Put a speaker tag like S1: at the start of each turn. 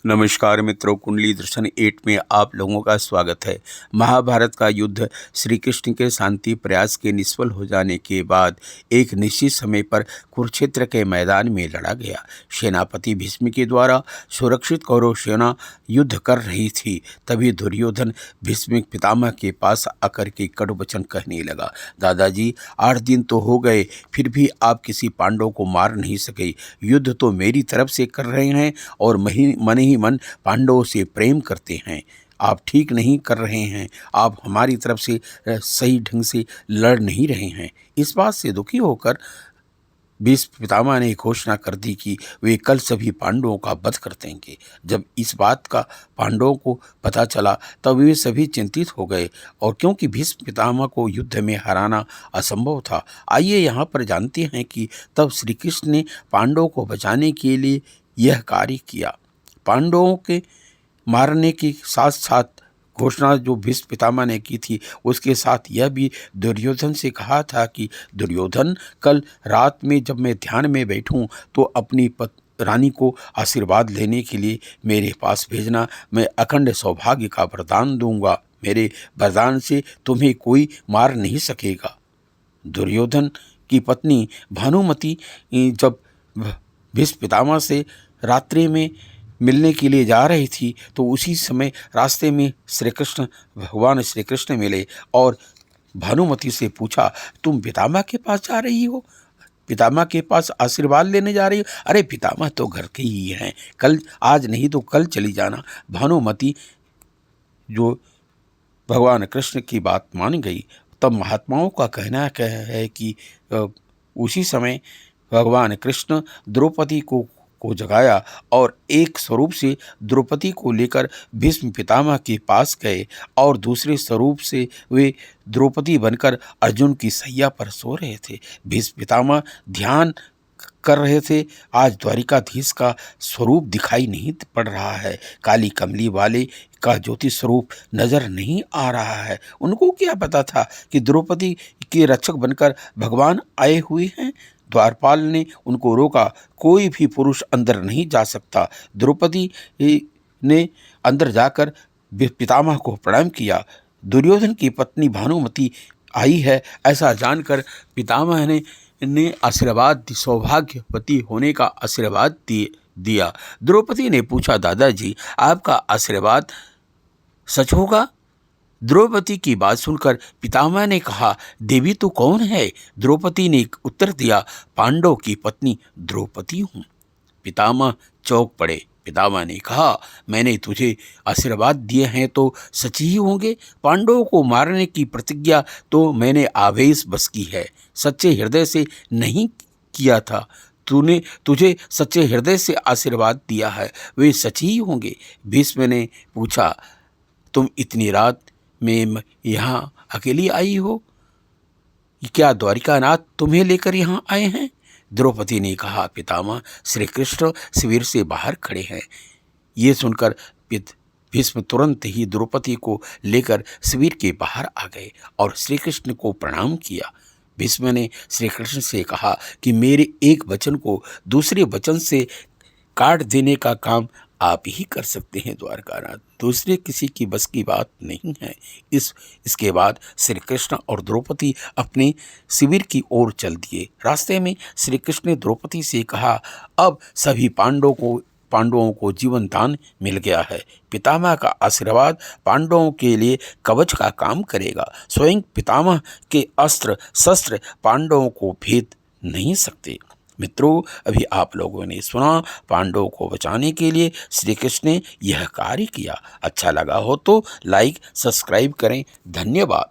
S1: नमस्कार मित्रों, कुंडली दर्शन 8 में आप लोगों का स्वागत है। महाभारत का युद्ध श्री कृष्ण के शांति प्रयास के निष्फल हो जाने के बाद एक निश्चित समय पर कुरुक्षेत्र के मैदान में लड़ा गया। सेनापति भीष्म के द्वारा सुरक्षित कौरव सेना युद्ध कर रही थी। तभी दुर्योधन भीष्म पितामह के पास आकर के कटु वचन कहने लगा। दादाजी, 8 दिन तो हो गए, फिर भी आप किसी पांडव को मार नहीं सके। युद्ध तो मेरी तरफ से कर रहे हैं और मन ही मन पांडवों से प्रेम करते हैं। आप ठीक नहीं कर रहे हैं। आप हमारी तरफ से सही ढंग से लड़ नहीं रहे हैं। इस बात से दुखी होकर भीष्म पितामह ने घोषणा कर दी कि वे कल सभी पांडवों का वध कर देंगे। जब इस बात का पांडवों को पता चला तब वे सभी चिंतित हो गए, और क्योंकि भीष्म पितामह को युद्ध में हराना असंभव था, आइए यहाँ पर जानते हैं कि तब श्री कृष्ण ने पांडवों को बचाने के लिए यह कार्य किया। पांडवों के मारने के साथ साथ घोषणा जो भीष्म पितामह ने की थी, उसके साथ यह भी दुर्योधन से कहा था कि दुर्योधन, कल रात में जब मैं ध्यान में बैठूं तो अपनी रानी को आशीर्वाद लेने के लिए मेरे पास भेजना। मैं अखंड सौभाग्य का वरदान दूंगा। मेरे वरदान से तुम्हें कोई मार नहीं सकेगा। दुर्योधन की पत्नी भानुमति जब भीष्म पितामह से रात्रि में मिलने के लिए जा रही थी तो उसी समय रास्ते में भगवान श्री कृष्ण मिले और भानुमति से पूछा, तुम पितामह के पास जा रही हो? पितामह के पास आशीर्वाद लेने जा रही हो? अरे पितामह तो घर के ही हैं, कल, आज नहीं तो कल चली जाना। भानुमति जो भगवान कृष्ण की बात मान गई। तब महात्माओं का कहना है कि उसी समय भगवान कृष्ण द्रौपदी को जगाया और एक स्वरूप से द्रौपदी को लेकर भीष्म पितामह के पास गए और दूसरे स्वरूप से वे द्रौपदी बनकर अर्जुन की सैया पर सो रहे थे। भीष्म पितामह ध्यान कर रहे थे। आज द्वारिकाधीश का स्वरूप दिखाई नहीं पड़ रहा है। काली कमली वाले का ज्योति स्वरूप नजर नहीं आ रहा है। उनको क्या पता था कि द्रौपदी के रक्षक बनकर भगवान आए हुए हैं। द्वारपाल ने उनको रोका, कोई भी पुरुष अंदर नहीं जा सकता। द्रौपदी ने अंदर जाकर पितामह को प्रणाम किया। दुर्योधन की पत्नी भानुमति आई है, ऐसा जानकर पितामह ने आशीर्वाद, सौभाग्यवती होने का आशीर्वाद दिया। द्रौपदी ने पूछा, दादाजी, आपका आशीर्वाद सच होगा? द्रौपदी की बात सुनकर पितामह ने कहा, देवी तू कौन है? द्रौपदी ने उत्तर दिया, पांडव की पत्नी द्रौपदी हूँ। पितामह चौंक पड़े। पितामह ने कहा, मैंने तुझे आशीर्वाद दिए हैं तो सच ही होंगे। पांडवों को मारने की प्रतिज्ञा तो मैंने आवेश बस की है, सच्चे हृदय से नहीं किया था। तुझे सच्चे हृदय से आशीर्वाद दिया है, वे सच ही होंगे। भीष्म ने पूछा, तुम इतनी रात में यहाँ अकेली आई हो? क्या द्वारिकानाथ तुम्हें लेकर यहाँ आए हैं? द्रौपदी ने कहा, पितामह, श्री कृष्ण शिविर से बाहर खड़े हैं। ये सुनकर भीष्म तुरंत ही द्रौपदी को लेकर शिविर के बाहर आ गए और श्री कृष्ण को प्रणाम किया। भीष्म ने श्री कृष्ण से कहा कि मेरे एक वचन को दूसरे वचन से काट देने का काम आप ही कर सकते हैं द्वारकानाथ, दूसरे किसी की बस की बात नहीं है। इसके बाद श्री कृष्ण और द्रौपदी अपने शिविर की ओर चल दिए। रास्ते में श्री कृष्ण ने द्रौपदी से कहा, अब सभी पांडवों को जीवन दान मिल गया है। पितामह का आशीर्वाद पांडवों के लिए कवच का काम करेगा। स्वयं पितामह के अस्त्र शस्त्र पांडवों को भेद नहीं सकते। मित्रों, अभी आप लोगों ने सुना, पांडवों को बचाने के लिए श्री कृष्ण ने यह कार्य किया। अच्छा लगा हो तो लाइक, सब्सक्राइब करें। धन्यवाद।